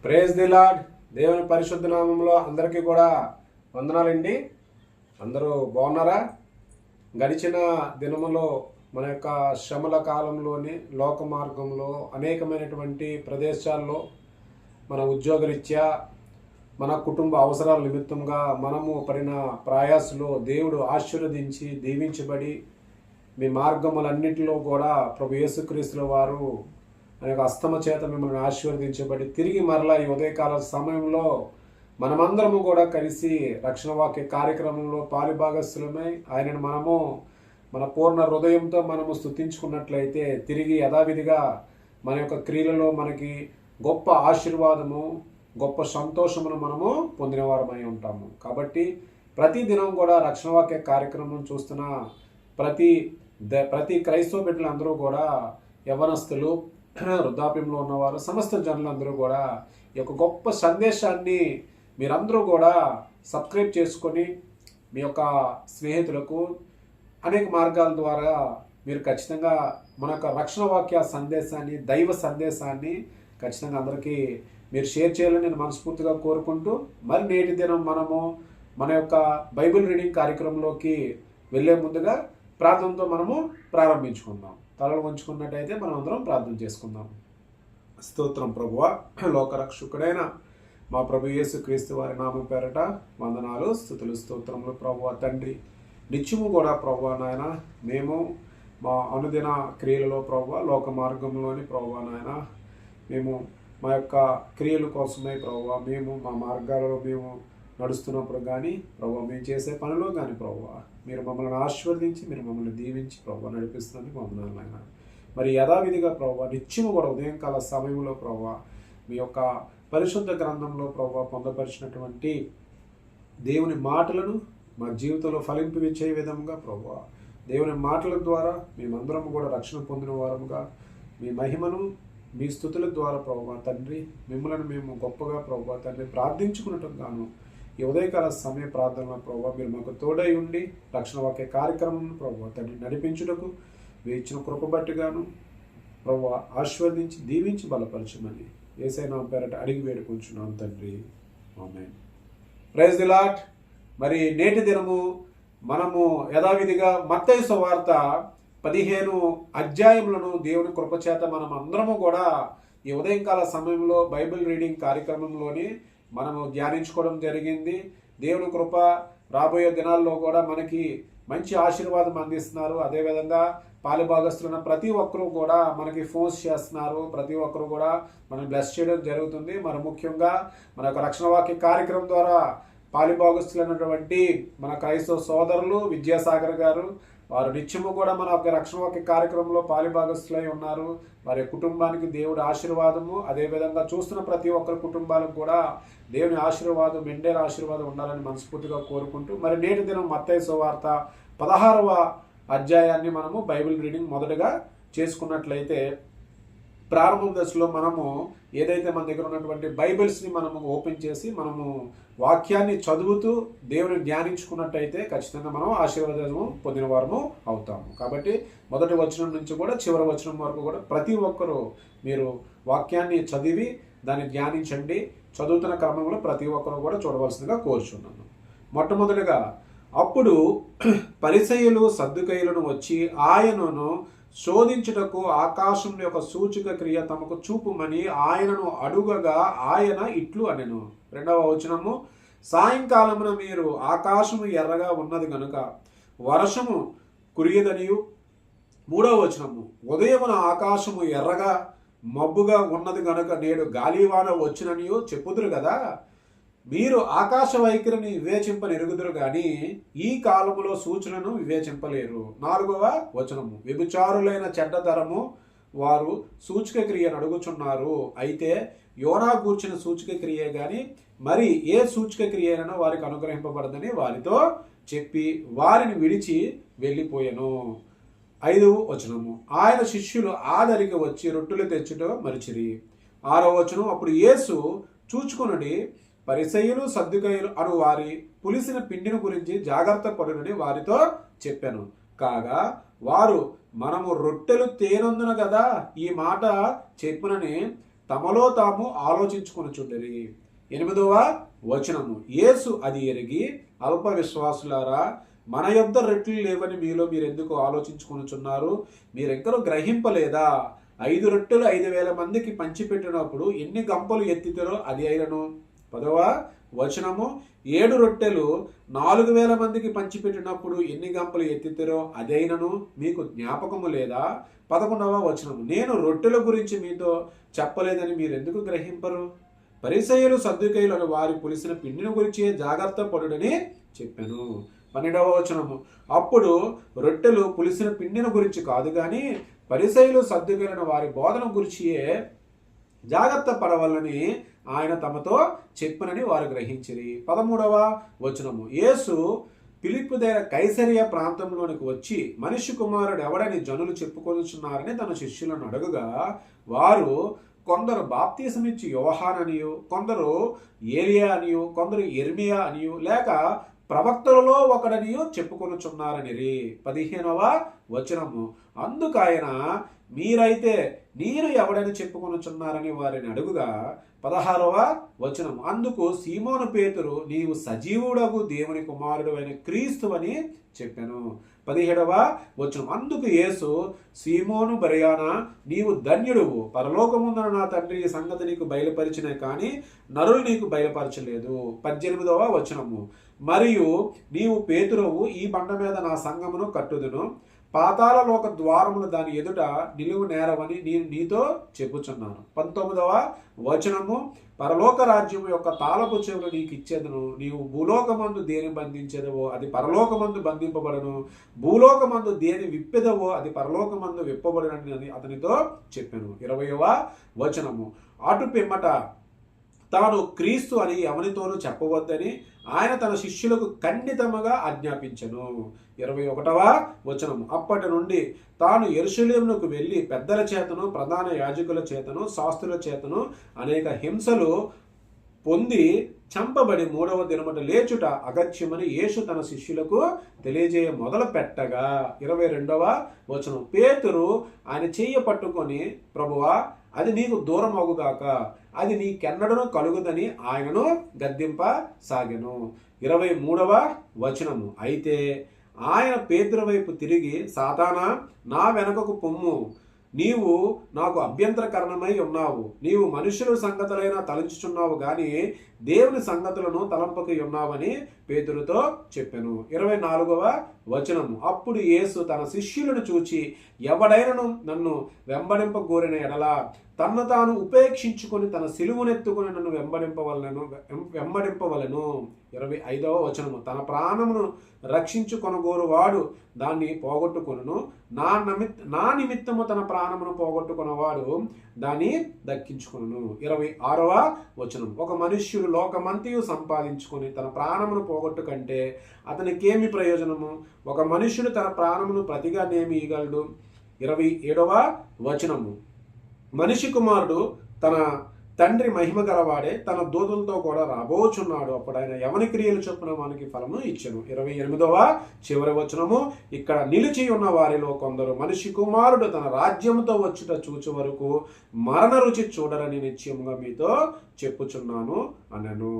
Praise the lord. దేవుని పరిశుద్ధ నామంలో అందరికీ కూడా వందనాలండి. అందరూ బాగున్నారా? గడిచిన దినములో మన యొక్క శ్రమల కాలంలోని లోక మార్గంలో అనేకమైనటువంటి ప్రదేశాల్లో మన ఉద్యోగరీత్యా మన కుటుంబ అవసరాల నిమిత్తంగా మనము పడిన ప్రయాసలో దేవుడు ఆశీర్వదించి దీవించబడి మీ మార్గములన్నిటిలో కూడా ప్రభు యేసుక్రీస్తుల వారు ఆయన హస్తమ చేత మిమ్మల్ని ఆశీర్వదించబడి తిరిగి మరలా ఈ ఉదయకాల సమయంలో మనమందరము కూడా కలిసి రక్షణ వాక్య కార్యక్రమంలో పాలిభాగస్థులమై ఆయనను మనము మన పూర్ణ హృదయంతో మనము స్తుతించుకున్నట్లయితే తిరిగి యథావిధిగా మన యొక్క క్రియలలో మనకి గొప్ప ఆశీర్వాదము గొప్ప సంతోషమును మనము పొందిన వారమై ఉంటాము. కాబట్టి ప్రతి దినం కూడా రక్షణ వాక్య కార్యక్రమం చూస్తున్న ప్రతి క్రైస్తవ బిడ్డలందరూ కూడా యవనస్తులు, వృద్ధాప్యంలో ఉన్నవారు, సమస్త జనులందరూ కూడా ఈ యొక్క గొప్ప సందేశాన్ని మీరందరూ కూడా సబ్స్క్రైబ్ చేసుకొని మీ యొక్క స్నేహితులకు అనేక మార్గాల ద్వారా మీరు ఖచ్చితంగా మన యొక్క రక్షణ వాక్య సందేశాన్ని, దైవ సందేశాన్ని ఖచ్చితంగా అందరికీ మీరు షేర్ చేయాలని నేను మనస్ఫూర్తిగా కోరుకుంటూ, మరి నేటి దినం మనము మన యొక్క బైబిల్ రీడింగ్ కార్యక్రమంలోకి వెళ్ళే ముందుగా ప్రార్థనతో మనము ప్రారంభించుకుందాం. తలలు వంచుకున్నట్టయితే మనం అందరం ప్రార్థన చేసుకుందాం. స్తోత్రం ప్రభువా, లోకరక్షకుడైన మా ప్రభు యేసుక్రీస్తు వారి నామం పేరట వందనాలు, స్తుతులు, స్తోత్రములు ప్రభువా తండ్రి. నిత్యము కూడా ప్రభువా నాయన మేము మా అనుదిన క్రియలలో ప్రభువా లోక మార్గంలోని ప్రభువా నాయన మేము మా యొక్క క్రియల కోసమే ప్రభువా మేము మా మార్గాలలో మేము నడుస్తున్నప్పుడు కానీ ప్రభువా మేము చేసే పనిలో కానీ ప్రభువా మీరు మమ్మల్ని ఆశీర్వదించి మీరు మమ్మల్ని దీవించి ప్రభువా నడిపిస్తున్నందుకు వందనాలు నాయన. మరి యథావిధిగా ప్రభువా నిత్యము కూడా ఉదయంకాల సమయంలో ప్రభువా మీ యొక్క పరిశుద్ధ గ్రంథంలో ప్రభువా పొందపరిచినటువంటి దేవుని మాటలను మా జీవితంలో ఫలింపవిచ్చే విధంగా ప్రభువా దేవుని మాటల ద్వారా మేమందరం కూడా రక్షణ పొందిన వారముగా మీ మహిమను మీ స్తుతుల ద్వారా ప్రభువా తండ్రి మిమ్మల్ని మేము గొప్పగా ప్రభువా తండ్రి ప్రార్థించుకున్నట్టు గాను ఈ ఉదయకాల సమయ ప్రార్థనలో ప్రభువా మీరు మాకు తోడై ఉండి రక్షణ వాక్య కార్యక్రమం ప్రభువా తండ్రి నడిపించుటకు మీరు ఇచ్చిన కృప బట్టిగాను ప్రభువా ఆశీర్వదించి దీవించి బలపరచమని యేసయ్య నామం పేరట అడిగి వేడుకుంటున్నాను తండ్రి, ఆమేన్. Praise the lord. మరి నేటి దినము మనము యథావిధిగా మత్తయి సువార్త 15 అధ్యాయములను దేవుని కృపచేత మనం అందరము కూడా ఈ ఉదయంకాల సమయంలో బైబిల్ రీడింగ్ కార్యక్రమంలోని మనము ధ్యానించుకోవడం జరిగింది. దేవుని కృప రాబోయే దినాల్లో కూడా మనకి మంచి ఆశీర్వాదం అందిస్తున్నారు. అదేవిధంగా పాలుభాగస్తున్న ప్రతి ఒక్కరూ కూడా మనకి ఫోన్స్ చేస్తున్నారు, ప్రతి ఒక్కరు కూడా మనం బ్లెస్ చేయడం జరుగుతుంది. మరి ముఖ్యంగా మన యొక్క రక్షణ వాక్య కార్యక్రమం ద్వారా పాలుభాగస్తులైనటువంటి మన క్రైస్తవ సోదరులు విద్యాసాగర్ గారు వారు నిత్యము కూడా మన యొక్క రక్షణ వాక్య కార్యక్రమంలో పాలుభాగస్తులై ఉన్నారు. వారి కుటుంబానికి దేవుడి ఆశీర్వాదము, అదేవిధంగా చూస్తున్న ప్రతి ఒక్కరి కుటుంబాలకు కూడా దేవుని ఆశీర్వాదం, మెండేర ఆశీర్వాదం ఉండాలని మనస్ఫూర్తిగా కోరుకుంటూ, మరి నేటి దినం మత్తయి సువార్త 16వ అధ్యాయాన్ని మనము బైబిల్ రీడింగ్ మొదటగా చేసుకున్నట్లయితే ప్రారంభ దశలో మనము ఏదైతే మన దగ్గర ఉన్నటువంటి బైబిల్స్ని మనము ఓపెన్ చేసి మనము వాక్యాన్ని చదువుతూ దేవుని ధ్యానించుకున్నట్టయితే ఖచ్చితంగా మనం ఆశీర్వాదము పొందిన వారము అవుతాము. కాబట్టి మొదటి వచనం నుంచి కూడా చివరి వచనం వరకు కూడా ప్రతి ఒక్కరూ మీరు వాక్యాన్ని చదివి దాన్ని ధ్యానించండి. చదువుతున్న క్రమంలో ప్రతి ఒక్కరూ కూడా చూడవలసిందిగా కోరుచున్నాను. మొట్టమొదటిగా అప్పుడు పరిసయ్యులు సద్దుకయ్యులను వచ్చి ఆయనను శోధించుటకు ఆకాశం యొక్క సూచక క్రియ తమకు చూపుమని ఆయనను అడుగగా ఆయన ఇట్లు అనెను. 2వ వచనము, సాయంకాలమున మీరు ఆకాశము ఎర్రగా ఉన్నది గనుక వర్షము కురియదనియు. 3వ వచనము, ఉదయమున ఆకాశము ఎర్రగా మబ్బుగా ఉన్నది గనుక నేడు గాలివాన వచ్చిననియో చెప్పుదురు కదా. మీరు ఆకాశ వైఖరిని వివేచింపనెరుగుదురు గాని ఈ కాలములో సూచనను వివేచింపలేరు. 4వ వచనము, వ్యభిచారులైన చెడ్డతరము వారు సూచక క్రియను అడుగుచున్నారు. అయితే యోనా గూర్చిన సూచక క్రియే గాని మరి ఏ సూచక క్రియైనా వారికి అనుగ్రహింపబడదని వారితో చెప్పి వారిని విడిచి వెళ్ళిపోయెను. 5వ వచనము, ఆయన శిష్యులు ఆదరికి వచ్చి రొట్టెలు తెచ్చుట మరిచిరి. 6వ వచనం, అప్పుడు యేసు చూచుకొనుడి పరిసయ్యులు సద్దుకయ్యులు అను వారి పులిసిన పిండిని గురించి జాగ్రత్త పడునని వారితో చెప్పాను. కాగా వారు మనము రొట్టెలు తేనందున కదా ఈ మాట చెప్పునని తమలో తాము ఆలోచించుకొనుచుండిరి. 8వ వచనము, యేసు అది ఎరిగి, అల్ప విశ్వాసులారా, మన యొద్ద రెట్లు లేవని మీలో మీరెందుకు ఆలోచించుకొనుచున్నారు? మీరెక్కడో గ్రహింపలేదా? 5 రొట్టెలు 5,000 మందికి పంచిపెట్టినప్పుడు ఎన్ని గంపలు ఎత్తితరో అది అయినను. 10వ వచనము, 7 రొట్టెలు 4,000 మందికి పంచిపెట్టినప్పుడు ఎన్ని గంపలు ఎత్తితరో అదైనను మీకు జ్ఞాపకము లేదా? 11వ వచనము, నేను రొట్టెల గురించి మీతో చెప్పలేదని మీరెందుకు గ్రహింపరు? పరిసయ్యులు సద్దుకయ్యులు అని వారి పులిసిన పిండిని గురించి జాగ్రత్త పడుడని చెప్పాను. 12వ వచనము, అప్పుడు రొట్టెలు పులిసిన పిండిని గురించి కాదు కానీ పరిసయ్యులు సద్దుకయ్యులు వారి బోధన గురించియే జాగ్రత్త పడవాలని ఆయన తమతో చెప్పనని వారు గ్రహించిరి. 13వ వచనము, యేసు ఫిలిప్పు దగ్గర కైసరియా ప్రాంతంలోనికి వచ్చి మనిషి కుమారుడు ఎవడని జనులు చెప్పుకొనుచున్నారని తన శిష్యులను అడుగుగా, వారు కొందరు బాప్తీసమిచ్చి యోహాననియు, కొందరు ఏలియా అనియు, కొందరు ఇర్మియా అనియు, లేక ప్రవక్తలలో ఒకడనియు చెప్పుకొనుచున్నారనిరి. 15వ వచనము, అందుకాయన మీరైతే నేను ఎవడని చెప్పుకొనుచున్నారని వారిని అడుగుగా, 16వ వచనం, అందుకు సీమోను పేతురు, నీవు సజీవుడగు దేవుని కుమారుడు అయిన క్రీస్తు అని చెప్పాను. 17వ వచనం, అందుకు యేసు, సీమోను బరయానా, నీవు ధన్యుడువు, పరలోకముందున నా తండ్రి ఈ సంగతి నీకు బయలుపరిచినే కానీ నరులు నీకు బయలుపరచలేదు. 18వ వచనము, మరియు నీవు పేతురువు, ఈ బండ మీద నా సంఘమును కట్టుదును, పాతాళలోక ద్వారములు దాని ఎదుట నిలువు నేరవని నేను నీతో చెప్పుచున్నాను. 19వ వచనము, పరలోక రాజ్యము యొక్క తాళపు చెవులు నీకు ఇచ్చేదను, నీవు భూలోకమందు దేని బంధించేదవో అది పరలోకమందు బంధింపబడను, భూలోకమందు దేని విప్పెదవో అది పరలోకమందు విప్పబడనని అతనితో చెప్పాను. 20వ వచనము, అటు పిమ్మట తాను క్రీస్తు అని ఎవరితోనూ చెప్పవద్దని ఆయన తన శిష్యులకు ఖండితముగా ఆజ్ఞాపించెను. 21వ వచనము, అప్పటి నుండి తాను యెరూషలేమునకు వెళ్ళి పెద్దల చేతను ప్రధాన యాజకుల చేతను శాస్త్రుల చేతను అనేక హింసలు పొంది చంపబడి 3వ దినమున లేచుట అగత్యమని యేసు తన శిష్యులకు తెలియజేయ మొదలు పెట్టగా. 22వ వచనం, పేతురు ఆయన చెయ్యి పట్టుకొని, ప్రభువా అది నీకు దూరం అగుగాక, అది నీకెన్నడను కలుగుదని ఆయనను గద్దింపసాగెను. 23వ వచనము, అయితే ఆయన పేతురు వైపు తిరిగి, సాతానా నా వెనకకు పొమ్ము, నీవు నాకు అభ్యంతరకరణమై ఉన్నావు, నీవు మనుషుల సంగతులైనా తలంచుచున్నావు గాని దేవుని సంగతులను తలంపకి ఉన్నావని పేతురుతో చెప్పెను. 24వ వచనము, అప్పుడు యేసు తన శిష్యులను చూచి, ఎవడైనను నన్ను వెంబడింపగోరిన ఎడల తన్ను తాను ఉపేక్షించుకొని తన సిలువనెత్తుకొని నన్ను వెంబడింపవలెను. 25వ వచనము, తన ప్రాణమును రక్షించుకొనగోరువాడు దాన్ని పోగొట్టుకొనును, నా నిమిత్తము తన ప్రాణమును పోగొట్టుకున్నవాడు దాన్ని దక్కించుకొనును. 26వ వచనం, ఒక మనుష్యుడు లోకమంతయు సంపాదించుకొని తన ప్రాణమును పోగొట్టు కంటే అతనికేమి ప్రయోజనము? ఒక మనుష్యుడు తన ప్రాణమును ప్రతిగా నేమి ఇయ్యగలడు? 27వ వచనము, మనిషి కుమారుడు తన తండ్రి మహిమ గలవాడే తన దూతలతో కూడా రాబోచున్నాడు, అప్పుడు ఆయన ఎవని క్రియలు చొప్పున మనకి ఫలము ఇచ్చెను. 28వ చివరి వచనము, ఇక్కడ నిలిచి ఉన్న వారిలో కొందరు మనిషి కుమారుడు తన రాజ్యముతో వచ్చుట చూచు వరకు మరణ రుచి చూడరని నిశ్చయముగా మీతో చెప్పుచున్నాను అనెను.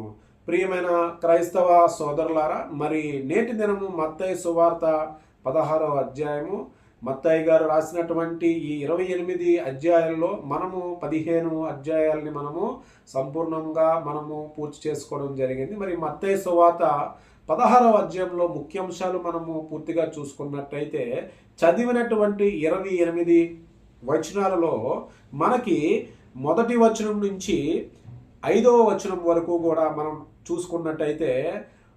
ప్రియమైన క్రైస్తవ సోదరులారా, మరి నేటి దినము మత్తయి సువార్త 16వ అధ్యాయము, మత్తయి గారు రాసినటువంటి ఈ 28 అధ్యాయాల్లో మనము 15 అధ్యాయాలని మనము సంపూర్ణంగా మనము పూర్తి చేసుకోవడం జరిగింది. మరి మత్తయి సువార్త 16వ అధ్యాయంలో ముఖ్యాంశాలు మనము పూర్తిగా చూసుకున్నట్టయితే చదివినటువంటి 28 వచనాలలో మనకి మొదటి వచనం నుంచి 5వ వచనం వరకు కూడా మనం చూసుకున్నట్టయితే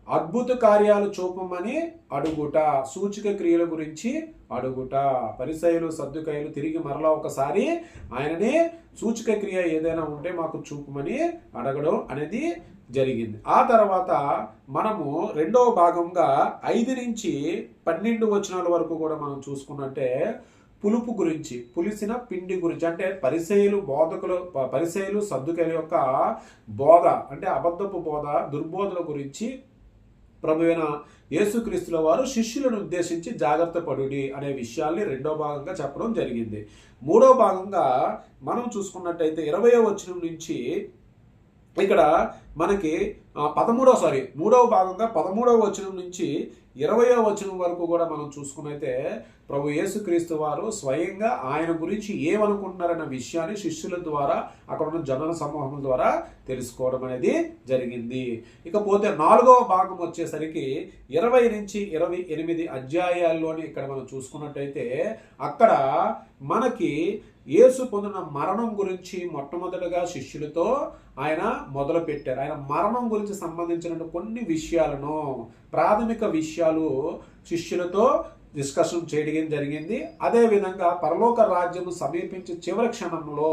అద్భుత కార్యాలు చూపమని అడుగుట, సూచక క్రియల గురించి అడుగుట, పరిసయ్యులు సద్దుకయ్యులు తిరిగి మరలా ఒకసారి ఆయననే సూచక క్రియ ఏదైనా ఉంటే మాకు చూపమని అడగడం అనేది జరిగింది. ఆ తర్వాత మనము రెండవ భాగంగా 5 నుంచి 12 వచనాల వరకు కూడా మనం చూసుకున్నట్టే పులుపు గురించి, పులిసిన పిండి గురించి, అంటే పరిసయ్యులు సద్దుకయ్యుల యొక్క బోధ, అంటే అబద్ధపు బోధ, దుర్బోధల గురించి ప్రభువైన యేసుక్రీస్తుల వారు శిష్యులను ఉద్దేశించి జాగ్రత్త పడుడి అనే విషయాల్ని రెండో భాగంగా చెప్పడం జరిగింది. మూడో భాగంగా మనం చూసుకున్నట్టయితే 20వ వచనం నుంచి ఇక్కడ మనకి మూడవ భాగంగా 13వ వచనం నుంచి 20వ వచనం వరకు కూడా మనం చూసుకున్నైతే ప్రభు యేసుక్రీస్తు వారు స్వయంగా ఆయన గురించి ఏమనుకుంటున్నారన్న విషయాన్ని శిష్యుల ద్వారా అక్కడ ఉన్న జనుల సమూహం ద్వారా తెలుసుకోవడం అనేది జరిగింది. ఇకపోతే 4వ భాగం వచ్చేసరికి 20 నుంచి 28 అధ్యాయాల్లోని ఇక్కడ మనం చూసుకున్నట్టయితే అక్కడ మనకి యేసు పొందిన మరణం గురించి మొట్టమొదటిగా శిష్యులతో ఆయన మొదలు పెట్టారు. ఆయన మరణం గురించి సంబంధించిన కొన్ని విషయాలను, ప్రాథమిక విషయాలు శిష్యులతో డిస్కషన్ చేయడం జరిగింది. అదేవిధంగా పరలోక రాజ్యము సమీపించే చివరి క్షణంలో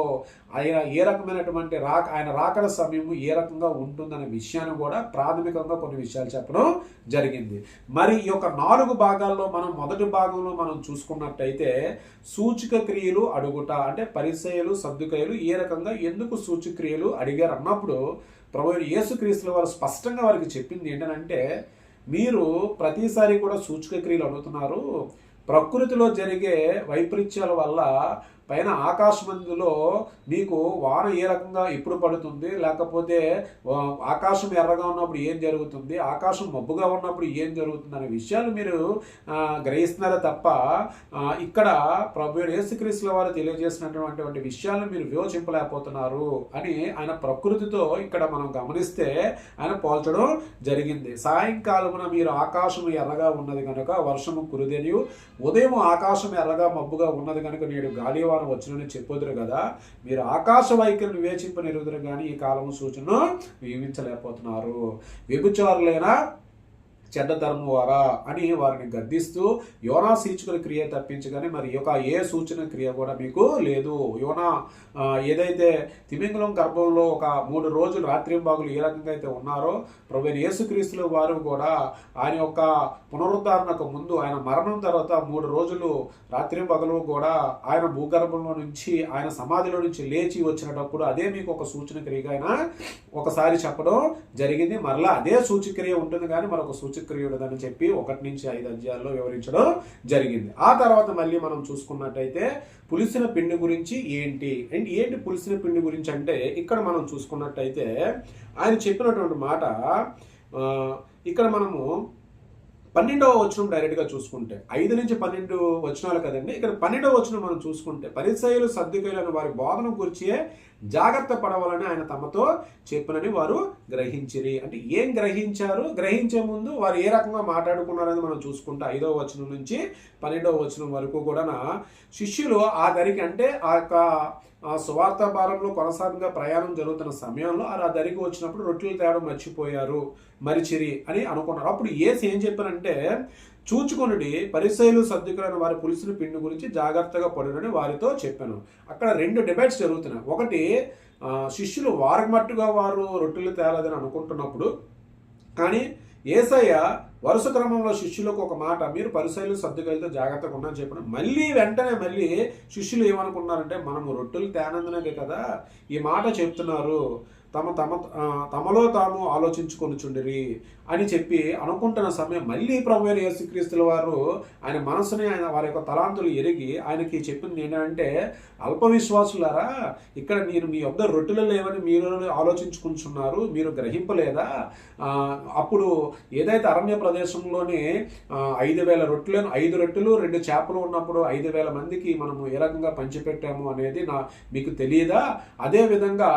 ఆయన ఏ రకమైనటువంటి ఆయన రాకడ సమయం ఏ రకంగా ఉంటుందనే విషయాన్ని కూడా ప్రాథమికంగా కొన్ని విషయాలు చెప్పడం జరిగింది. మరి ఈ యొక్క 4 భాగాల్లో మనం మొదటి భాగంలో మనం చూసుకున్నట్టయితే సూచక క్రియలు అడుగుట, అంటే పరిసయ్యులు సద్దుకయ్యులు ఏ రకంగా ఎందుకు సూచక క్రియలు అడిగారు అన్నప్పుడు ప్రభువైన యేసుక్రీస్తుల వారు స్పష్టంగా వారికి చెప్పింది ఏంటంటే, మీరు ప్రతిసారి కూడా సూచక క్రియలు అడుగుతున్నారు. ప్రకృతిలో జరిగే వైపరీత్యాల వల్ల పైన ఆకాశమందులో మీకు వాన ఏ రకంగా ఎప్పుడు పడుతుంది, లేకపోతే ఆకాశం ఎర్రగా ఉన్నప్పుడు ఏం జరుగుతుంది, ఆకాశం మబ్బుగా ఉన్నప్పుడు ఏం జరుగుతుంది అనే విషయాలు మీరు గ్రహిస్తున్నారే తప్ప ఇక్కడ ప్రభు యేసుక్రీస్తుల వారు తెలియజేసినటువంటి విషయాలను మీరు వివేచింపలేకపోతున్నారు అని ఆయన ప్రకృతితో ఇక్కడ మనం గమనిస్తే ఆయన పోల్చడం జరిగింది. సాయంకాలమున మీరు ఆకాశం ఎర్రగా ఉన్నది కనుక వర్షము కురిదెనియు, ఉదయం ఆకాశం ఎర్రగా మబ్బుగా ఉన్నది కనుక నేడు గాలివాన వచ్చినని చెప్పొదురు కదా, మీరు ఆకాశ వైఖరిని వివేచింపనిరుదురు కానీ ఈ కాలము సూచనను వివరించలేకపోతున్నారు. వ్యభిచారులైన చెడ్డ ధర్మం వారా అని వారిని గద్దిస్తూ యోనా సూచన క్రియ తప్పించగానే మరి యొక్క ఏ సూచన క్రియ కూడా మీకు లేదు. యోనా ఏదైతే తిమింగలం గర్భంలో ఒక 3 రోజులు రాత్రింబాగులు ఏ రకంగా అయితే ఉన్నారో ప్రభువైన యేసుక్రీస్తుల వారు కూడా ఆయన యొక్క పునరుద్ధరణకు ముందు ఆయన మరణం తర్వాత 3 రోజులు రాత్రింబగలు కూడా ఆయన భూగర్భంలో నుంచి ఆయన సమాధిలో నుంచి లేచి వచ్చినప్పుడు అదే మీకు ఒక సూచన క్రియగా ఆయన ఒకసారి చెప్పడం జరిగింది. మరలా అదే సూచక్రియ ఉంటుంది కానీ మరొక సూచక్రియ ఉండదని చెప్పి 1 నుంచి 5 అధ్యాయాల్లో వివరించడం జరిగింది. ఆ తర్వాత మళ్ళీ మనం చూసుకున్నట్టయితే పులిసిన పిండి గురించి ఏంటి పులిసిన పిండి గురించి అంటే ఇక్కడ మనం చూసుకున్నట్టయితే ఆయన చెప్పినటువంటి మాట ఇక్కడ మనము 12వ వచనం డైరెక్ట్గా చూసుకుంటే 5 నుంచి 12 వచనాలు కదండి. ఇక్కడ 12వ వచనం మనం చూసుకుంటే పరిసయ్యులు సద్దుకయ్యులను వారి బోధన గురించే జాగ్రత్త పడవాలని ఆయన తమతో చెప్పనని వారు గ్రహించిరి. అంటే ఏం గ్రహించారు, గ్రహించే ముందు వారు ఏ రకంగా మాట్లాడుకున్నారని మనం చూసుకుంటే 5వ వచనం నుంచి 12వ వచనం వరకు కూడా శిష్యులు ఆ దరికి అంటే ఆ యొక్క సువార్త భారంలో కొనసాగంగా ప్రయాణం జరుగుతున్న సమయంలో ఆ దరికి వచ్చినప్పుడు రొట్టెలు తేవడం మరిచిరి అని అనుకున్నారు. అప్పుడు యేసు ఏం చెప్పారంటే, చూచుకొనుడి పరిసయ్యులు సద్దుకైన వారి పులిసిన పిండి గురించి జాగ్రత్తగా పడునని వారితో చెప్పాను. అక్కడ 2 డిబేట్స్ జరుగుతున్నాయి. ఒకటి శిష్యులు వారమట్టుగా వారు రొట్టెలు తేలేదని అనుకుంటున్నప్పుడు, కానీ యేసయ్య వరుస క్రమంలో శిష్యులకు ఒక మాట, మీరు పరిసయ్యులు సద్దుకైలతో జాగ్రత్తగా ఉన్నారని చెప్పడం వెంటనే శిష్యులు ఏమనుకున్నారంటే, మనము రొట్టెలు తేనందునే కదా ఈ మాట చెప్తున్నారు, తమలో తాము ఆలోచించుకొనుచుండిరి అని చెప్పి అనుకుంటున్న సమయం మళ్ళీ ప్రభువైన యేసుక్రీస్తుల వారు ఆయన మనసుని వారి యొక్క తలాంతులు ఎరిగి ఆయనకి చెప్పింది ఏంటంటే, అల్ప విశ్వాసులారా, ఇక్కడ నేను మీ యొద్ద రొట్టెలు లేవని మీరు ఆలోచించుకుంటున్నారు, మీరు గ్రహింపలేదా? అప్పుడు ఏదైతే అరణ్య ప్రదేశంలోనే 5,000 రొట్టెలను 5 రొట్టెలు 2 చేపలు ఉన్నప్పుడు 5,000 మందికి మనము ఏ రకంగా పంచిపెట్టాము అనేది మీకు తెలియదా? అదేవిధంగా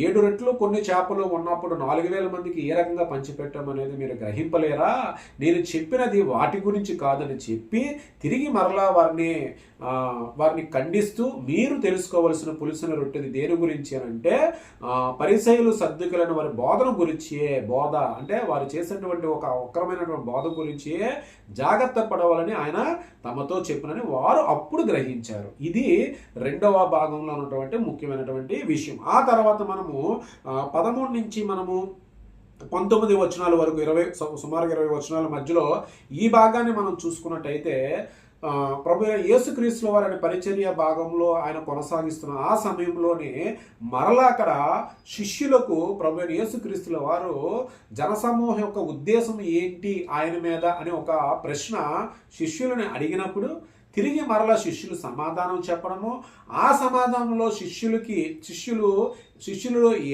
7 రొట్టెలు కొన్ని చేపలు ఉన్నప్పుడు 4,000 మందికి ఏ రకంగా పంచిపెట్టాము అనేది మీరు గ్రహింపలేరా? నేను చెప్పినది వాటి గురించి కాదని చెప్పి తిరిగి మరలా వారిని ఖండిస్తూ, మీరు తెలుసుకోవలసిన పులిసిన రొట్టెది దేని గురించి అని అంటే పరిసయ్యులు సద్దుకైన వారి బోధన గురించే, బోధ అంటే వారు చేసినటువంటి ఒక వక్రమైనటువంటి బోధ గురించి జాగ్రత్త పడవాలని ఆయన తమతో చెప్పినని వారు అప్పుడు గ్రహించారు. ఇది 2వ భాగంలో ఉన్నటువంటి ముఖ్యమైనటువంటి విషయం. ఆ తర్వాత మనము 13 నుంచి మనము 19 వచనాల వరకు సుమారు 20 వచనాల మధ్యలో ఈ భాగాన్ని మనం చూసుకున్నట్టయితే ప్రభు యేసుక్రీస్తుల వారి అనే పరిచర్య భాగంలో ఆయన కొనసాగిస్తున్న ఆ సమయంలోనే మరలా అక్కడ శిష్యులకు ప్రభు యేసుక్రీస్తుల వారు జనసమూహం యొక్క ఉద్దేశం ఏంటి ఆయన మీద అనే ఒక ప్రశ్న శిష్యులను అడిగినప్పుడు తిరిగి మరలా శిష్యులు సమాధానం చెప్పడము, ఆ సమాధానంలో శిష్యులు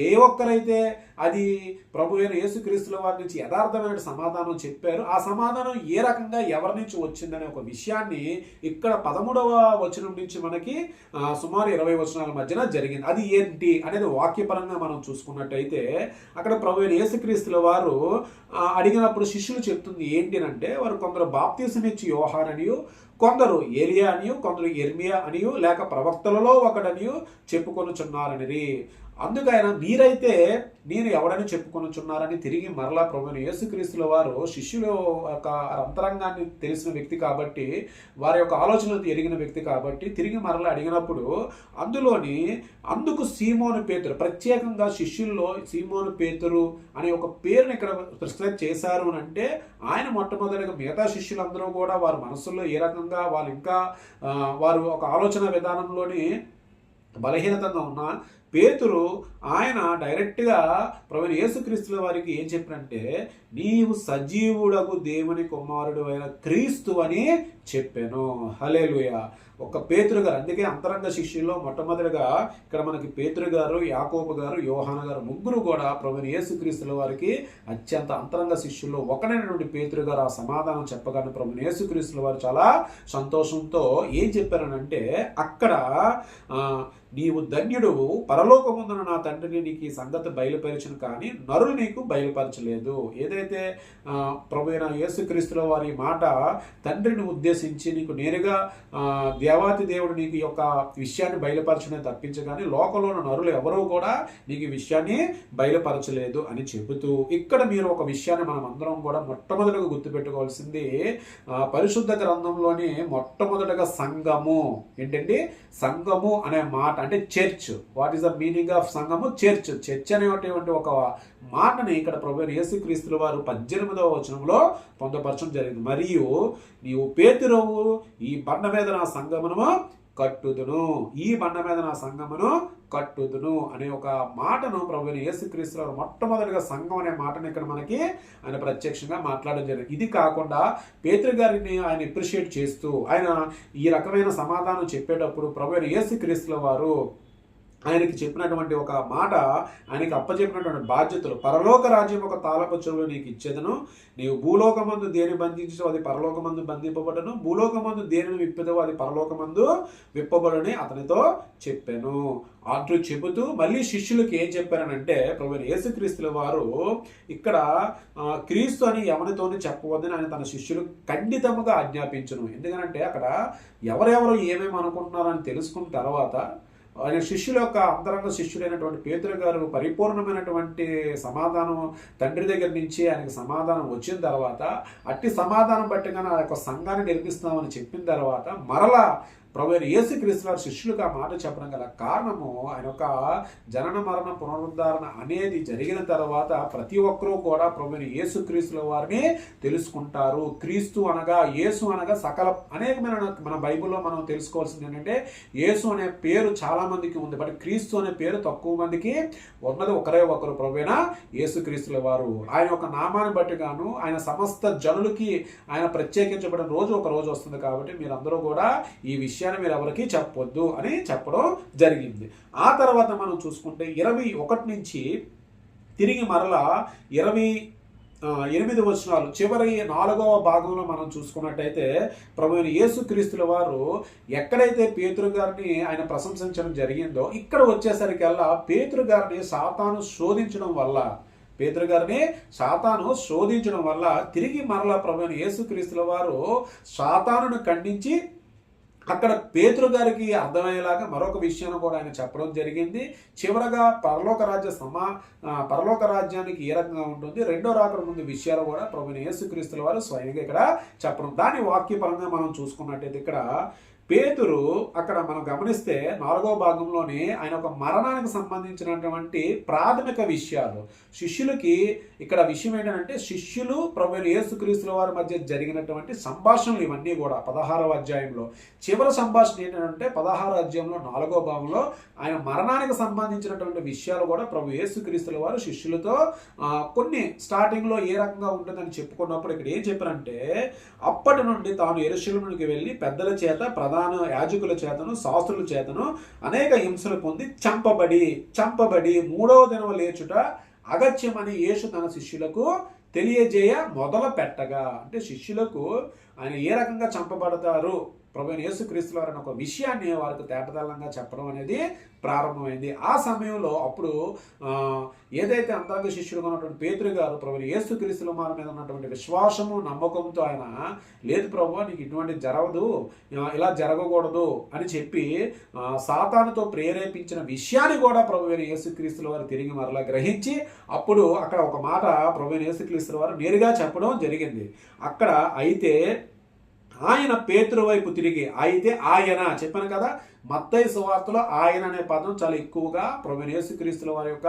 ఏ ఒక్కరైతే అది ప్రభు అయిన యేసుక్రీస్తుల వారి నుంచి యథార్థమైన సమాధానం చెప్పారు, ఆ సమాధానం ఏ రకంగా ఎవరి నుంచి వచ్చిందనే ఒక విషయాన్ని ఇక్కడ 13వ వచనం నుంచి మనకి సుమారు 20 వచనాల మధ్యన జరిగింది. అది ఏంటి అనేది వాక్యపరంగా మనం చూసుకున్నట్టయితే అక్కడ ప్రభు అయిన యేసుక్రీస్తుల వారు అడిగినప్పుడు శిష్యులు చెప్తుంది ఏంటి అంటే, వారు కొందరు బాప్తీసమిచ్చి యోహాననియు, కొందరు ఏలియా అనియు, కొందరు ఎర్మియా అనియు, లేక ప్రవక్తలలో ఒకడనియు చెప్పుకొనుచున్నారనిది. అందుకైనా మీరైతే నేను ఎవడని చెప్పుకొనుచున్నారని తిరిగి మరలా ప్రభువైన యేసుక్రీస్తుల వారు శిష్యుల యొక్క అంతరంగాన్ని తెలిసిన వ్యక్తి కాబట్టి, వారి యొక్క ఆలోచనలు ఎరిగిన వ్యక్తి కాబట్టి తిరిగి మరలా అడిగినప్పుడు అందుకు సీమోను పేతురు, ప్రత్యేకంగా శిష్యుల్లో సీమోను పేతురు అనే ఒక పేరుని ఇక్కడ ప్రిస్క్రైబ్ చేశారు అంటే, ఆయన మొట్టమొదటిగా మిగతా శిష్యులందరూ కూడా వారి మనసుల్లో ఏ రకంగా వారు ఒక ఆలోచన విధానంలోని బలహీనతంగా ఉన్న పేతురు ఆయన డైరెక్ట్గా ప్రభువైన యేసుక్రీస్తుల వారికి ఏం చెప్పారంటే, నీవు సజీవుడకు దేవుని కుమారుడు అయిన క్రీస్తు అని చెప్పాను. హల్లెలూయా. ఒక పేతురు గారు, అందుకే అంతరంగ శిష్యుల్లో మొట్టమొదటిగా ఇక్కడ మనకి పేతురు గారు, యాకోబు గారు, యోహాను గారు ముగ్గురు కూడా ప్రభువైన యేసుక్రీస్తుల వారికి అత్యంత అంతరంగ శిష్యుల్లో ఒకనైనటువంటి పేతురు గారు ఆ సమాధానం చెప్పగానే ప్రభువైన యేసుక్రీస్తుల వారు చాలా సంతోషంతో ఏం చెప్పారనంటే, అక్కడ నీవు ధన్యుడు, పరలోకముందున నా తండ్రిని నీకు ఈ సంగతి బయలుపరచను కానీ నరులు నీకు బయలుపరచలేదు. ఏదైతే ప్రభువైన యేసుక్రీస్తుల వారి మాట తండ్రిని ఉద్దేశించి నీకు నేరుగా దేవాతి దేవుడు నీకు ఈ యొక్క విషయాన్ని బయలుపరచనే తప్పించగానే లోకంలో నరులు ఎవరూ కూడా నీకు ఈ విషయాన్ని బయలుపరచలేదు అని చెబుతూ, ఇక్కడ మీరు ఒక విషయాన్ని మనం అందరం కూడా మొట్టమొదటిగా గుర్తుపెట్టుకోవాల్సింది, పరిశుద్ధ గ్రంథంలోని మొట్టమొదటిగా సంఘము ఏంటండి, సంఘము అనే మాట అంటే church. What is the meaning of సంఘము? చర్చ్ అనేటువంటి ఒక మాటని ఇక్కడ ప్రభువైన యేసుక్రీస్తుల వారు 18వ వచనంలో పొందుపరచడం జరిగింది. మరియు నీవు పేతురువు, ఈ బండ మీద నా సంఘమును కట్టుదును, ఈ బండ మీద నా సంఘమును కట్టుదును అనే ఒక మాటను ప్రభువైన యేసుక్రీస్తుల వారు మొట్టమొదటిగా సంఘం అనే మాటను ఇక్కడ మనకి ఆయన ప్రత్యక్షంగా మాట్లాడడం జరిగింది. ఇది కాకుండా పేతురు గారిని ఆయన అప్రిషియేట్ చేస్తూ ఆయన ఈ రకమైన సమాధానం చెప్పేటప్పుడు ప్రభువైన యేసుక్రీస్తుల వారు ఆయనకి చెప్పినటువంటి ఒక మాట, ఆయనకి అప్పచెప్పినటువంటి బాధ్యతలు, పరలోక రాజ్యం ఒక తాళపు చెవులు నీకు ఇచ్చేదను, నీవు భూలోకమందు దేని బంధించో అది పరలోకమందు బంధింపబడను, భూలోకమందు దేనిని విప్పదో అది పరలోకమందు విప్పబడని అతనితో చెప్పాను అంటూ చెబుతూ మళ్ళీ శిష్యులకి ఏం చెప్పారనంటే, ప్రభువైన యేసుక్రీస్తుల వారు ఇక్కడ క్రీస్తు అని ఎవరితోనే చెప్పవద్దని ఆయన తన శిష్యులు ఖండితముగా ఆజ్ఞాపించును. ఎందుకంటే అక్కడ ఎవరెవరు ఏమేమి అనుకుంటున్నారని తెలుసుకున్న తర్వాత ఆయన శిష్యుల యొక్క అంతరంగ శిష్యుడైనటువంటి పేతురు గారు పరిపూర్ణమైనటువంటి సమాధానం తండ్రి దగ్గర నుంచి ఆయనకు సమాధానం వచ్చిన తర్వాత, అట్టి సమాధానం బట్టిగానే ఆ యొక్క సంఘాన్ని నిర్మిస్తామని చెప్పిన తర్వాత మరలా ప్రభువైన యేసుక్రీస్తు వారి శిష్యులకు ఆ మాట చెప్పడం గల కారణము, ఆయన యొక్క జనన మరణ పునరుద్ధరణ అనేది జరిగిన తర్వాత ప్రతి ఒక్కరూ కూడా ప్రభువైన యేసుక్రీస్తుల వారిని తెలుసుకుంటారు. క్రీస్తు అనగా, యేసు అనగా సకల అనేకమైన మన బైబిల్లో మనం తెలుసుకోవాల్సింది ఏంటంటే, యేసు అనే పేరు చాలా మందికి ఉంది, బట్ క్రీస్తు అనే పేరు తక్కువ మందికి ఉన్నది ఒకరే ఒకరు, ప్రభువైన యేసుక్రీస్తుల వారు. ఆయన యొక్క నామాన్ని బట్టి గాను ఆయన సమస్త జనులకి ఆయన ప్రత్యేకించబడిన రోజు ఒక రోజు వస్తుంది కాబట్టి మీరందరూ కూడా ఈ విషయాన్ని మీరు ఎవరికి చెప్పొద్దు అని చెప్పడం జరిగింది. ఆ తర్వాత మనం చూసుకుంటే 21 నుంచి తిరిగి మరలా 28 వచనాలు చివరి 4వ భాగంలో మనం చూసుకున్నట్టయితే, ప్రభువైన యేసుక్రీస్తుల వారు ఎక్కడైతే పేతురు గారిని ఆయన ప్రశంసించడం జరిగిందో ఇక్కడ వచ్చేసరికల్లా పేతురు గారిని సాతాను శోధించడం వల్ల తిరిగి మరలా ప్రభువైన యేసుక్రీస్తుల వారు సాతానును ఖండించి అక్కడ పేతురు గారికి అర్థమయ్యేలాగా మరొక విషయాన్ని కూడా ఆయన చెప్పడం జరిగింది. చివరగా పరలోక రాజ్యానికి ఏ రకంగా ఉంటుంది, రెండో రాకడ ముందు విషయాలు కూడా ప్రభువైన యేసుక్రీస్తుల వారు స్వయంగా ఇక్కడ చెప్పడం. దాని వాక్యపరంగా మనం చూసుకున్నట్టయితే ఇక్కడ పేతురు అక్కడ మనం గమనిస్తే 4వ భాగంలోని ఆయన ఒక మరణానికి సంబంధించినటువంటి ప్రాథమిక విషయాలు శిష్యులకి ఇక్కడ విషయం ఏంటంటే శిష్యులు ప్రభువైన యేసుక్రీస్తుల వారి మధ్య జరిగినటువంటి సంభాషణలు ఇవన్నీ కూడా 16వ అధ్యాయంలో చివరి సంభాషణ ఏంటంటే 16వ అధ్యాయంలో 4వ భాగంలో ఆయన మరణానికి సంబంధించినటువంటి విషయాలు కూడా ప్రభు యేసుక్రీస్తుల వారు శిష్యులతో కొన్ని స్టార్టింగ్లో ఏ రకంగా ఉంటుందని చెప్పుకున్నప్పుడు ఇక్కడ ఏం చెప్పారంటే అప్పటి నుండి తాను యెరూషలేముకి వెళ్ళి పెద్దల చేత ప్రధాన యాజకుల చేతను శాస్త్రుల చేతను అనేక హింసలు పొంది చంపబడి 3వ దినం లేచుట అగత్యమని యేసు తన శిష్యులకు తెలియజేయ మొదలు పెట్టగా, అంటే శిష్యులకు ఆయన ఏ రకంగా చంపబడతారు ప్రభువైన యేసుక్రీస్తు వారు అనే ఒక విషయాన్ని వారికి తేటతెల్లంగా చెప్పడం అనేది ప్రారంభమైంది. ఆ సమయంలో అప్పుడు ఏదైతే అంతరంగ శిష్యుడుగా ఉన్నటువంటి పేతురు గారు ప్రభువైన యేసుక్రీస్తుల వారి మీద ఉన్నటువంటి విశ్వాసము నమ్మకంతో ఆయన లేదు ప్రభు నీకు ఇటువంటి జరగదు, ఇలా జరగకూడదు అని చెప్పి సాతానుతో ప్రేరేపించిన విషయాన్ని కూడా ప్రభువైన యేసుక్రీస్తుల వారు తిరిగి మరలా గ్రహించి అప్పుడు అక్కడ ఒక మాట ప్రభువైన యేసుక్రీస్తుల వారు నేరుగా చెప్పడం జరిగింది. అక్కడ అయితే ఆయన పేతురు వైపు తిరిగి అయితే ఆయన చెప్పాను కదా, మత్తయి సువార్తలో ఆయన అనే పదం చాలా ఎక్కువగా ప్రభువైన యేసుక్రీస్తుల వారి యొక్క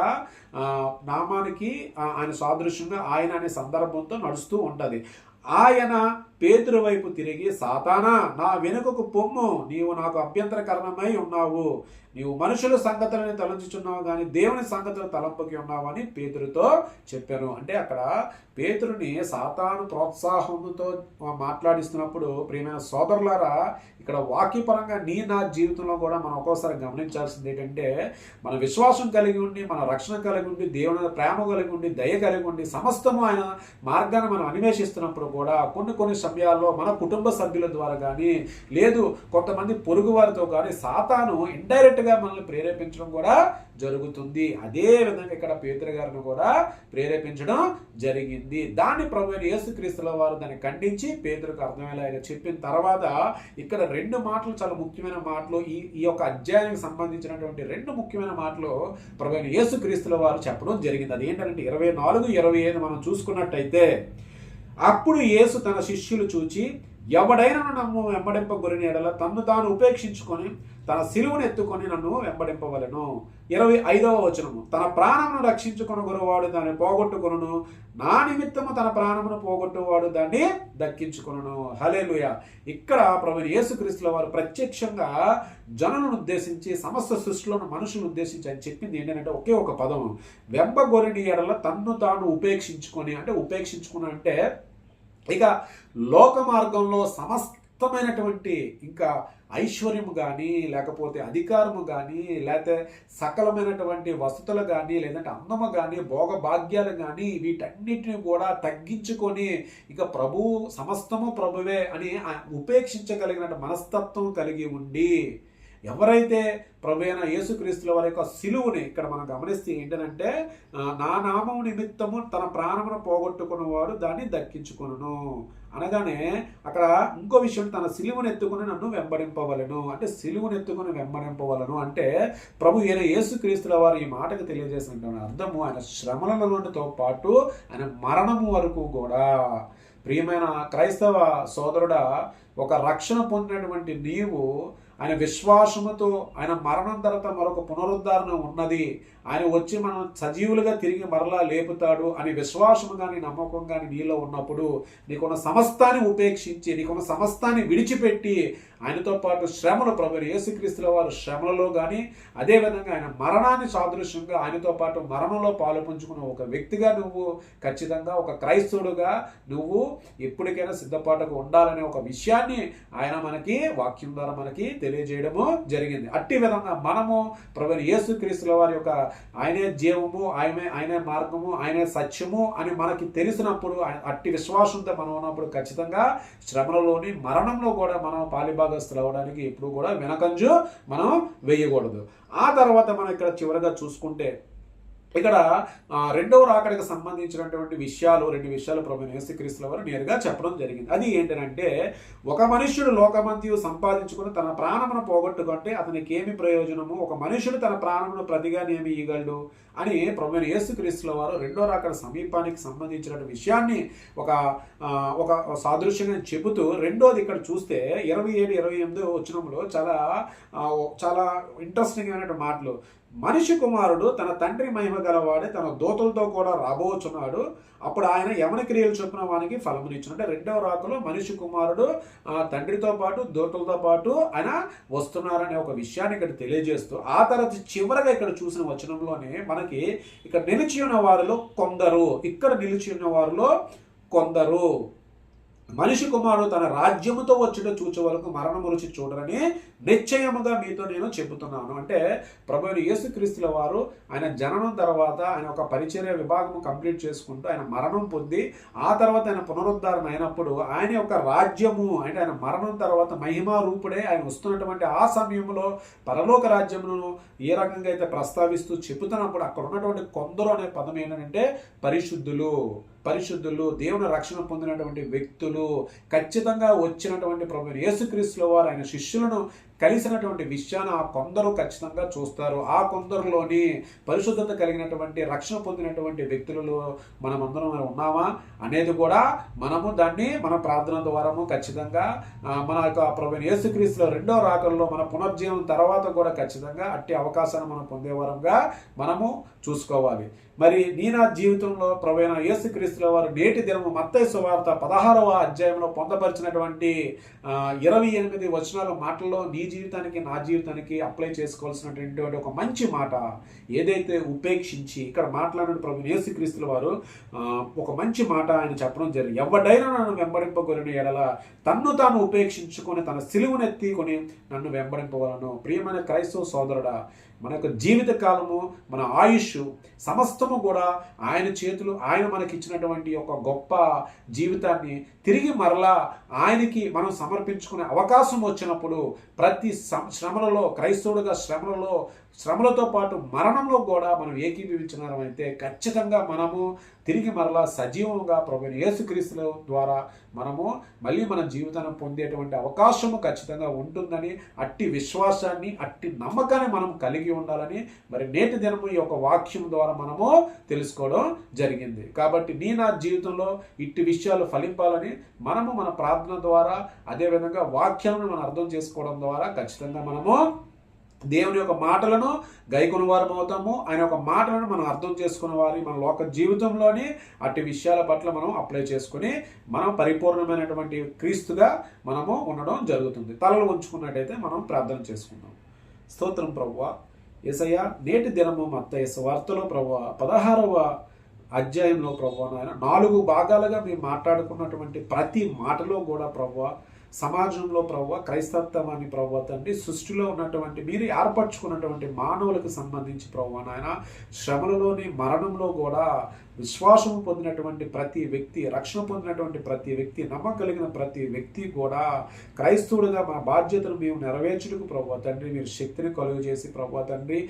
నామానికి ఆయన సాదృశ్యంగా ఆయన అనే సందర్భంతో నడుస్తూ ఉంటుంది. ఆయన పేతురు వైపు తిరిగి సాతానా నా వెనుకకు పొమ్ము, నీవు నాకు అభ్యంతరకరణమై ఉన్నావు, నీవు మనుషుల సంగతులని తలంచుచున్నావు కానీ దేవుని సంగతులు తలంపకి ఉన్నావు అని పేతురుతో చెప్పాను. అంటే అక్కడ పేతురుని సాతాను ప్రోత్సాహంతో మాట్లాడిస్తున్నప్పుడు ప్రియమైన సోదరులారా, ఇక్కడ వాక్యపరంగా నా జీవితంలో కూడా మనం ఒక్కోసారి గమనించాల్సింది ఏంటంటే మన విశ్వాసం కలిగి ఉండి, మన రక్షణ కలిగి ఉండి, దేవుని ప్రేమ కలిగి ఉండి, దయ కలిగి ఉండి సమస్తము ఆయన మార్గాన్ని మనం అన్వేషిస్తున్నప్పుడు కూడా కొన్ని సమయాల్లో మన కుటుంబ సభ్యుల ద్వారా కానీ లేదు కొంతమంది పొరుగు వారితో కానీ సాతాను ఇండైరెక్ట్గా మనల్ని ప్రేరేపించడం కూడా జరుగుతుంది. అదే విధంగా ఇక్కడ పేతురు గారిని కూడా ప్రేరేపించడం జరిగింది. దాన్ని ప్రభువైన యేసుక్రీస్తుల వారు దాన్ని ఖండించి పేతురుకు అర్థమయ్యేలా ఆయన చెప్పిన తర్వాత ఇక్కడ 2 మాటలు చాలా ముఖ్యమైన మాటలు ఈ యొక్క అధ్యాయానికి సంబంధించినటువంటి 2 ముఖ్యమైన మాటలు ప్రభువైన యేసుక్రీస్తుల వారు చెప్పడం జరిగింది. అది ఏంటంటే 24, 25 మనం చూసుకున్నట్టయితే అప్పుడు యేసు తన శిష్యులు చూచి ఎవడైనా నన్ను వెంబడింపగొరిన ఎడల తన్ను తాను ఉపేక్షించుకొని తన సిలువను ఎత్తుకొని నన్ను వెంబడింపవలెను. 25వ వచనము తన ప్రాణమును రక్షించుకొని గురువాడు దాన్ని పోగొట్టుకొనును, నా నిమిత్తము తన ప్రాణమును పోగొట్టువాడు దాన్ని దక్కించుకొనును. హల్లెలూయా. ఇక్కడ ప్రభువైన యేసుక్రీస్తుల వారు ప్రత్యక్షంగా జనులను ఉద్దేశించి సమస్త సృష్టిలోని మనుషులను ఉద్దేశించి అని చెప్పింది ఏంటంటే ఒకే ఒక పదం, వెంబగొరిని ఎడల తన్ను తాను ఉపేక్షించుకొని. అంటే ఉపేక్షించుకుని అంటే ఇక లోక మార్గంలో సమస్తమైనటువంటి ఇంకా ఐశ్వర్యము కానీ లేకపోతే అధికారము కానీ లేకపోతే సకలమైనటువంటి వసతులు కానీ లేదంటే అందము కానీ భోగభాగ్యాలు కానీ వీటన్నిటిని కూడా తగ్గించుకొని ఇక ప్రభువు సమస్తము ప్రభువే అని ఉపేక్షించగలిగిన మనస్తత్వం కలిగి ఉండి ఎవరైతే ప్రభువైన యేసుక్రీస్తుల వారి యొక్క సిలువుని ఇక్కడ మనం గమనిస్తే ఏంటంటే నా నామము నిమిత్తము తన ప్రాణమును పోగొట్టుకున్నవాడు దాన్ని దక్కించుకొనును అనగానే అక్కడ ఇంకో విషయం తన సిలువును ఎత్తుకుని నన్ను వెంబడింపవలను. అంటే సిలువును ఎత్తుకుని వెంబడింపవలను అంటే ప్రభు యేసుక్రీస్తుల వారు ఈ మాటకు తెలియజేసిన అర్థము ఆయన శ్రమలతో పాటు ఆయన మరణము వరకు కూడా. ప్రియమైన క్రైస్తవ సోదరుడా, ఒక రక్షణ పొందినటువంటి నీవు ఆయన విశ్వాసముతో ఆయన మరణం తర్వాత మరొక పునరుద్ధరణ ఉన్నది, ఆయన వచ్చి మనం సజీవులుగా తిరిగి మరలా లేపుతాడు అని విశ్వాసము కానీ నమ్మకం కానీ నీలో ఉన్నప్పుడు నీకున్న సమస్తాన్ని ఉపేక్షించి నీకున్న సమస్తాన్ని విడిచిపెట్టి ఆయనతో పాటు శ్రమలు ప్రభువైన యేసుక్రీస్తుల వారు శ్రమలలో కానీ అదేవిధంగా ఆయన మరణాన్ని సాదృశ్యంగా ఆయనతో పాటు మరణంలో పాలు పంచుకున్న ఒక వ్యక్తిగా నువ్వు ఖచ్చితంగా ఒక క్రైస్తవుడుగా నువ్వు ఎప్పటికైనా సిద్ధపాటుకు ఉండాలనే ఒక విషయాన్ని ఆయన మనకి వాక్యం ద్వారా మనకి తెలియజేయడము జరిగింది. అట్టి విధంగా మనము ప్రభువైన యేసుక్రీస్తుల వారి యొక్క ఆయనే జీవము, ఆయనే మార్గము, ఆయనే సత్యము అని మనకి తెలిసినప్పుడు అట్టి విశ్వాసంతో మనం ఉన్నప్పుడు ఖచ్చితంగా శ్రమలలోని మరణంలో కూడా మనం పాలిభాగస్తులు అవడానికి ఎప్పుడు కూడా వెనకంజు మనం వేయకూడదు. ఆ తర్వాత మనం ఇక్కడ చివరిగా చూసుకుంటే ఇక్కడ రెండవ రాకడికి సంబంధించినటువంటి విషయాలు, 2 విషయాలు ప్రభువైన యేసుక్రీస్తుల వారు నేరుగా చెప్పడం జరిగింది. అది ఏంటంటే, ఒక మనుష్యుడు లోకమంతయు సంపాదించుకుని తన ప్రాణమును పోగొట్టుకుంటే అతనికి ఏమి ప్రయోజనము, ఒక మనుషుడు తన ప్రాణమును ప్రతిగా ఏమి ఇవ్వగలడు అని ప్రభువైన యేసుక్రీస్తుల వారు రెండో రాకడ సమీపానికి సంబంధించిన విషయాన్ని ఒక సాదృశ్యంగా చెబుతూ, రెండోది ఇక్కడ చూస్తే 27, 28 వచనంలో చాలా ఇంట్రెస్టింగ్ అయిన మాటలు. మనిషి కుమారుడు తన తండ్రి మహిమ గలవాడే తన దూతలతో కూడా రాబోచున్నాడు, అప్పుడు ఆయన యవన క్రియలు చొప్పున వానికి ఫలమునిచ్చును. అంటే రెండవ రాకలో మనిషి కుమారుడు తండ్రితో పాటు దూతలతో పాటు ఆయన వస్తున్నారనే ఒక విషయాన్ని ఇక్కడ తెలియజేస్తూ, ఆ తర్వాత చివరగా ఇక్కడ చూసిన వచనంలోనే మనకి ఇక్కడ నిలిచి ఉన్న వారిలో కొందరు, ఇక్కడ నిలిచి ఉన్న వారిలో కొందరు మనిషి కుమారుడు తన రాజ్యముతో వచ్చుట చూచే వరకు మరణము రుచి చూడరని నిశ్చయముగా మీతో నేను చెబుతున్నాను. అంటే ప్రభువైన యేసుక్రీస్తుల వారు ఆయన జననం తర్వాత ఆయన ఒక పరిచర్య విభాగం కంప్లీట్ చేసుకుంటూ ఆయన మరణం పొంది ఆ తర్వాత ఆయన పునరుద్ధరణ అయినప్పుడు ఆయన యొక్క రాజ్యము అంటే ఆయన మరణం తర్వాత మహిమా రూపుడే ఆయన వస్తున్నటువంటి ఆ సమయంలో పరలోక రాజ్యమును ఏ రకంగా అయితే ప్రస్తావిస్తూ చెబుతున్నప్పుడు అక్కడ ఉన్నటువంటి కొందరు అనే పదం ఏంటంటే పరిశుద్ధులు, దేవుని రక్షణ పొందినటువంటి వ్యక్తులు, ఖచ్చితంగా వచ్చినటువంటి ప్రభువైన యేసుక్రీస్తుల వారు ఆయన శిష్యులను కలిసినటువంటి విషయాన్ని ఆ కొందరు ఖచ్చితంగా చూస్తారు. ఆ కొందరులోని పరిశుద్ధత కలిగినటువంటి రక్షణ పొందినటువంటి వ్యక్తులలో మనమందరం ఉన్నామా అనేది కూడా మనము దాన్ని మన ప్రార్థన ద్వారాము ఖచ్చితంగా మన యొక్క ప్రభువైన యేసుక్రీస్తుల రెండో రాకల్లో మన పునర్జీవనం తర్వాత కూడా ఖచ్చితంగా అట్టి అవకాశాన్ని మనం పొందేవారంగా మనము చూసుకోవాలి. మరి నా జీవితంలో ప్రభువైన యేసుక్రీస్తుల వారు నేటి దినము మత్తయి సువార్త 16వ అధ్యాయంలో పొందపరిచినటువంటి 28 వచనాల మాటల్లో నీ జీవితానికి నా జీవితానికి అప్లై చేసుకోవాల్సినటువంటి ఒక మంచి మాట ఏదైతే ఉపేక్షించి ఇక్కడ మాట్లాడిన ప్రభువైన యేసుక్రీస్తుల వారు ఒక మంచి మాట ఆయన చెప్పడం జరిగింది. ఎవడైనా నన్ను వెంబడింపగొరిన ఎడల తన్ను తాను ఉపేక్షించుకొని తన సిలువనెత్తికొని నన్ను వెంబడింపవలను. ప్రియమైన క్రైస్తవ సోదరుడా, మన యొక్క జీవిత కాలము, మన ఆయుష్ సమస్తము కూడా ఆయన చేతులు, ఆయన మనకి ఇచ్చినటువంటి ఒక గొప్ప జీవితాన్ని తిరిగి మరలా ఆయనకి మనం సమర్పించుకునే అవకాశం వచ్చినప్పుడు ప్రతి శ్రమలలో క్రైస్తవుడుగా శ్రమలతో పాటు మరణంలో కూడా మనం ఏకీభవించినారైతే ఖచ్చితంగా మనము తిరిగి మరలా సజీవంగా ప్రభువైన యేసుక్రీస్తుల ద్వారా మనము మళ్ళీ మన జీవితాన్ని పొందేటువంటి అవకాశము ఖచ్చితంగా ఉంటుందని అట్టి విశ్వాసాన్ని, అట్టి నమ్మకాన్ని మనం కలిగి ఉండాలని మరి నేటి దినము ఈ యొక్క వాక్యం ద్వారా మనము తెలుసుకోవడం జరిగింది. కాబట్టి నా జీవితంలో ఇట్టి విషయాలు ఫలింపాలని మనము మన ప్రార్థన ద్వారా అదేవిధంగా వాక్యాలను మనం అర్థం చేసుకోవడం ద్వారా ఖచ్చితంగా మనము దేవుని యొక్క మాటలను గైకొన వారం అవుతాము. ఆయన యొక్క మాటలను మనం అర్థం చేసుకున్న వారి మన లోక జీవితంలోని అట్టి విషయాల పట్ల మనం అప్లై చేసుకుని మనం పరిపూర్ణమైనటువంటి క్రీస్తుగా మనము ఉండడం జరుగుతుంది. తలలు ఉంచుకున్నట్టయితే మనం ప్రార్థన చేసుకుందాం. స్తోత్రం ప్రభువా. యేసయ్య, నేటి దినము మత్తయి సువార్తలో ప్రభువా 16వ అధ్యాయంలో ప్రభువా నాయన 4 భాగాలుగా మేము మాట్లాడుకున్నటువంటి ప్రతి మాటలో కూడా ప్రభువా సమాజంలో ప్రభువా క్రైస్తత్వాన్ని ప్రభువా తండ్రి సృష్టిలో ఉన్నటువంటి మీరు ఏర్పరచుకున్నటువంటి మానవులకు సంబంధించి ప్రభువా నాయన శ్రమలలోని మరణంలో కూడా విశ్వాసం పొందినటువంటి ప్రతి వ్యక్తి, రక్షణ పొందినటువంటి ప్రతి వ్యక్తి, నమ్మకం కలిగిన ప్రతి వ్యక్తి కూడా క్రైస్తవుడిగా మా బాధ్యతను మేము నెరవేర్చుటకు ప్రభువా తండ్రి మీరు శక్తిని కలుగజేసి ప్రభువా తండ్రి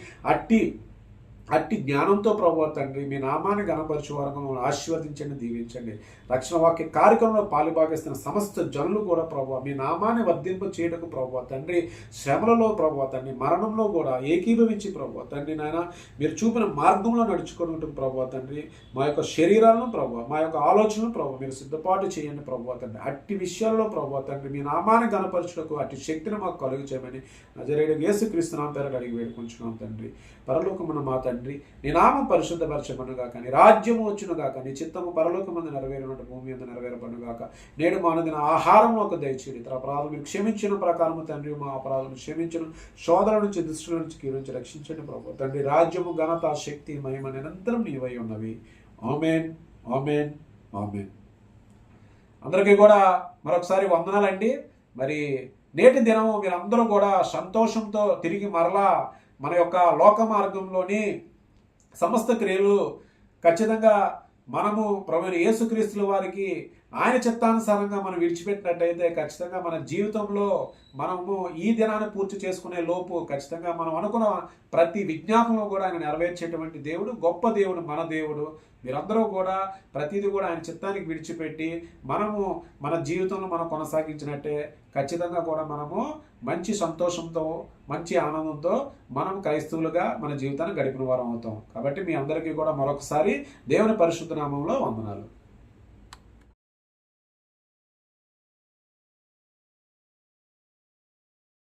అట్టి జ్ఞానంతో ప్రభువా తండ్రి మీ నామాన్ని గణపరచు వారు మమ్మల్ని ఆశీర్వదించండి, దీవించండి. రక్షణ వాక్య కార్యక్రమంలో పాలుభాగిస్తున్న సమస్త జనులు కూడా ప్రభువా మీ నామాన్ని వర్ధింప చేయటకు ప్రభువా తండ్రి శ్రమలలో ప్రభువా తండ్రి మరణంలో కూడా ఏకీభవించి ప్రభువా తండ్రి నాయన మీరు చూపిన మార్గంలో నడుచుకున్నట్టు ప్రభువా తండ్రి మా యొక్క శరీరాలను ప్రభువా మా యొక్క ఆలోచనలు ప్రభువా మీరు సిద్ధపాటు చేయండి ప్రభువా తండ్రి. అట్టి విషయాల్లో ప్రభువా తండ్రి మీ నామాన్ని గణపరచుటకు అట్టి శక్తిని మాకు కలుగు చేయమని నజరేయుడైన యేసుక్రీస్తు నామమున పేరట అడిగి వేడుకొంచున్నాం తండ్రి. పరలోకమున్న మా తండ్రి నీ నామం పరిశుద్ధపరచబడునుగాక, నీ రాజ్యము వచ్చునుగాక, నీ చిత్తము పరలోకమందు నెరవేరునట్టు భూమి మీద నెరవేరబడునుగాక. నేడు మా అనుదిన ఆహారం ఒక దయచేయండి. ఇతర అపరాధులు మీరు క్షమించిన ప్రకారము తండ్రి మా అపరాధులను క్షమించను, శోధన నుంచి దుష్టుల నుంచి కీడు రక్షించండి ప్రభు తండ్రి. రాజ్యము ఘనత శక్తి మహిమ నిరంతరం నీవై ఉన్నవి. ఆమేన్, ఆమేన్, ఆమేన్. అందరికీ కూడా మరొకసారి వందనాలండి. మరి నేటి దినము మీరందరూ కూడా సంతోషంతో తిరిగి మరలా మన యొక్క లోక మార్గంలోని సమస్త క్రియలు ఖచ్చితంగా మనము ప్రభువైన యేసుక్రీస్తుల వారికి ఆయన చిత్తానుసారంగా మనం విడిచిపెట్టినట్టయితే ఖచ్చితంగా మన జీవితంలో మనము ఈ దినాన్ని పూర్తి చేసుకునే లోపు ఖచ్చితంగా మనం అనుకున్న ప్రతి విజ్ఞాపనలో కూడా ఆయన నెరవేర్చేటువంటి దేవుడు, గొప్ప దేవుడు, మన దేవుడు. మీరందరూ కూడా ప్రతిదీ కూడా ఆయన చిత్తానికి విడిచిపెట్టి మనము మన జీవితంలో మనం కొనసాగించినట్టే ఖచ్చితంగా కూడా మనము మంచి సంతోషంతో, మంచి ఆనందంతో మనం క్రైస్తవులుగా మన జీవితాన్ని గడిపిన వారం అవుతాం. కాబట్టి మీ అందరికీ కూడా మరొకసారి దేవుని పరిశుద్ధ నామంలో వందనాలు.